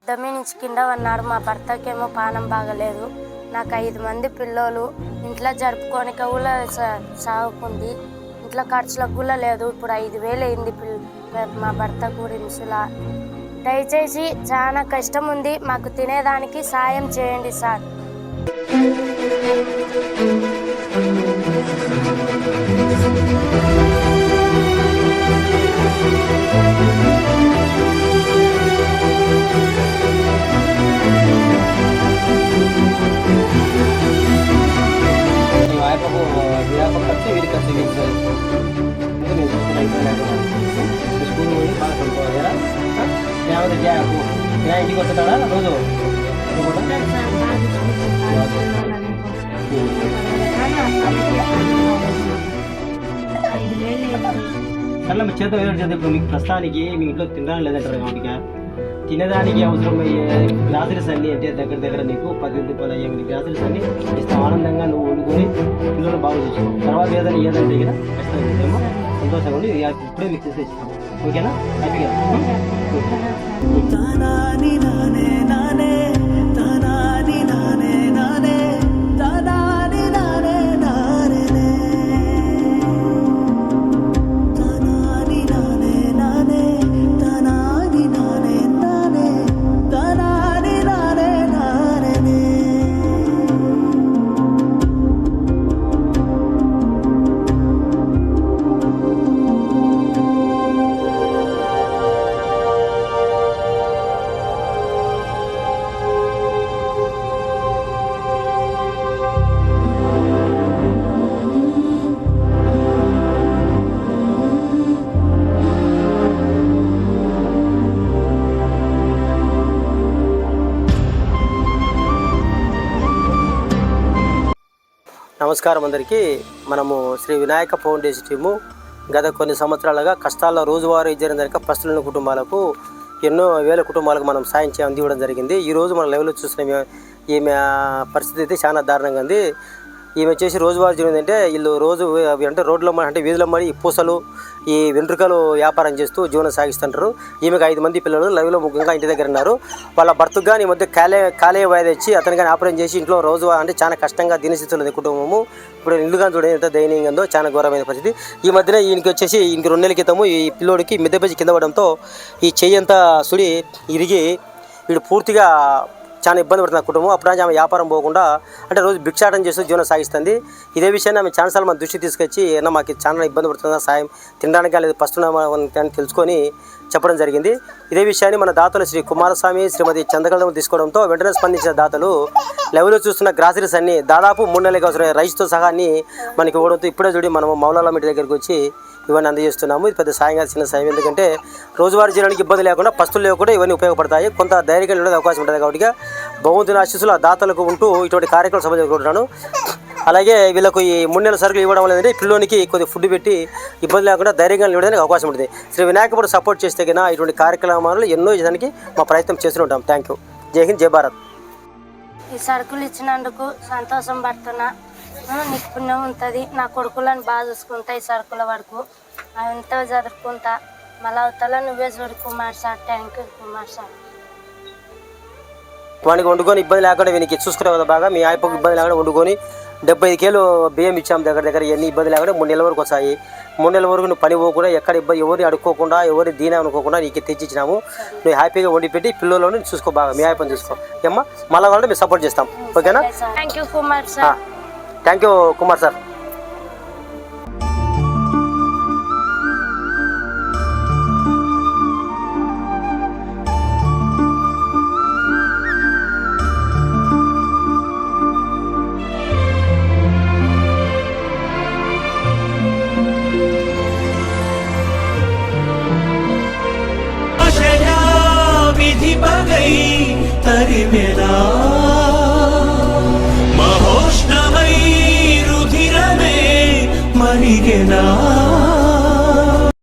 Dummy నుంచి కింద ఉన్నాడు. మా భర్తకేమో పానం బాగలేదు. నాకు 5 మంది పిల్లలు. ఇంట్లో జరుపుకోనిక కూడా సాగుకుంది. ఇంట్లో ఖర్చులకు కూడా లేదు. ఇప్పుడు 5,000 అయింది మా భర్త గురించిలా. దయచేసి చాలా కష్టం ఉంది. మాకు తినేదానికి సాయం చేయండి సార్. ఇంటికి వస్తాడా రోజు సర్లే మీ చేత ఏదో చేద్దాం. ఇప్పుడు మీకు ప్రస్తుతానికి మీ ఇంట్లో తినడానికి లేదంటారు కాబట్టి తినడానికి అవసరమయ్యే గ్రాసరీస్ అన్నీ అంటే దగ్గర నీకు 10 రూపాయలు 8 గ్రాసరీస్ అన్నీ ఇస్తాం. ఆనందంగా నువ్వు వండుకొని పిల్లలు బాగా చూసుకో. తర్వాత ఏదంటే కదా ఖచ్చితంగా సంతోషంగా ఉండి ఇప్పుడే మీకు చేసే ఇస్తాం. ఓకేనా? హ్యాపీగా నమస్కారం అందరికీ. మనము శ్రీ వినాయక ఫౌండేషన్ టీము గత కొన్ని సంవత్సరాలుగా కష్టాల్లో రోజువారీ జరిగిన పస్తులున్న కుటుంబాలకు ఎన్నో వేల కుటుంబాలకు మనం సాయం అందివ్వడం జరిగింది. ఈరోజు మన లైవ్లో చూసిన ఈమె పరిస్థితి అయితే చాలా దారుణంగా ఉంది. ఈమె వచ్చేసి రోజువారీ జరిగిందంటే వీళ్ళు రోజు అంటే రోడ్లో అంటే వీధిలో మడి పూసలు ఈ వెంట్రుకలు వ్యాపారం చేస్తూ జీవనం సాగిస్తుంటారు. ఈమెకు 5 మంది పిల్లలు లైవ్లో ముఖ్యంగా ఇంటి దగ్గర ఉన్నారు. వాళ్ళ భర్తకు కానీ ఈ మధ్య కాలేయ వ్యాధి వచ్చి అతను కానీ ఆపరేషన్ చేసి ఇంట్లో రోజు అంటే చాలా కష్టంగా దినస్థితున్నది కుటుంబము. ఇప్పుడు ఇల్లు కానీ చూడండి ఎంత దయనీయంగా ఉందో, చాలా ఘోరమైన పరిస్థితి. ఈ మధ్యన ఈయనకి వచ్చేసి ఇంక 2 నెలల క్రితము ఈ పిల్లోడికి మిద్దెపేసి కింద పడడంతో ఈ చెయ్యి అంతా సుడి ఇరిగి వీడు పూర్తిగా చాలా ఇబ్బంది పడుతుంది కుటుంబం. అప్పుడు ఆమె వ్యాపారం పోకుండా అంటే రోజు భిక్షాటం చేస్తూ జీవనం సాగిస్తుంది. ఇదే విషయాన్ని ఆమె ఛాన్సార్లు మన దృష్టికి తీసుకొచ్చి ఏమన్నా మాకు చాలా ఇబ్బంది పడుతుందా, సాయం తినడానికి లేదు పస్తున్నామని తెలుసుకొని చెప్పడం జరిగింది. ఇదే విషయాన్ని మన దాతలు శ్రీ కుమారస్వామి శ్రీమతి చంద్రకళ తీసుకోవడంతో వెంటనే స్పందించిన దాతలు లెవెల్లో చూస్తున్న గ్రాసరీస్ అన్ని దాదాపు 3 నెలలకు అవసరమైన రైస్తో సహా అన్ని మనకి ఇవ్వడంతో ఇప్పుడే చూడి మనము మౌలాల ఇంటి దగ్గరికి వచ్చి ఇవన్నీ అందజేస్తున్నాము. ఇది పెద్ద సాయంగా చిన్న సాయం. ఎందుకంటే రోజువారీ జీవనానికి ఇబ్బంది లేకుండా పస్తులు లేకుండా ఇవన్నీ ఉపయోగపడతాయి. కొంత ధైర్యంగా ఉండేది అవకాశం ఉంటుంది. కాబట్టి భగవంతుని ఆశీస్సులు ఆ దాతలకు ఉంటూ ఇటువంటి కార్యక్రమం సభ జరుగుతున్నాను. అలాగే వీళ్ళకు ఈ 3 నెలల సరుకులు ఇవ్వడం వల్ల పిల్లోనికి కొద్దిగా ఫుడ్ పెట్టి ఇబ్బంది లేకుండా ధైర్యంగా ఇవ్వడానికి అవకాశం ఉంటుంది. శ్రీ వినాయకుడు సపోర్ట్ చేస్తే కన్నా ఇటువంటి కార్యక్రమాలు ఎన్నో చేయడానికి మా ప్రయత్నం చేస్తూ ఉంటాం. Thank you. జై హింద్, జై భారత్. ఈ సరుకులు ఇచ్చినందుకు సంతోషం పడుతున్నా. నీకు పుణ్యం ఉంటుంది. నా కొడుకులను బాగా చూసుకుంటా. ఈ సరుకుల వరకు ఎంతో చదువుకుంటా. మళ్ళీ అవుతా నువ్వే చూడు Kumar sir. Thank you Kumar sir. వానికి వండుకొని ఇబ్బంది లేకుండా వీనికి చూసుకునే కదా బాగా. మీ ఆయనకు ఇబ్బంది లేకుండా వండుకొని 75 కిలో బియ్యం ఇచ్చాము. దగ్గర ఎన్ని ఇబ్బంది లేకుండా 3 నెలల వరకు వచ్చాయి. 3 నెలల వరకు నువ్వు పని పోకుండా ఎక్కడ ఇబ్బంది ఎవరిని అడుక్కోకుండా ఎవరి దీనా అనుకోకుండా నీకు తెచ్చిచ్చినాము. నువ్వు హ్యాపీగా వండి పెట్టి పిల్లలను చూసుకో బాగా. మీ ఆయన చూసుకో ఏమ్మా. మళ్ళీ వాళ్ళని మేము సపోర్ట్ చేస్తాం. ఓకేనా? Thank you Kumar sir. Thank you Kumar sir. Vidhi Bagai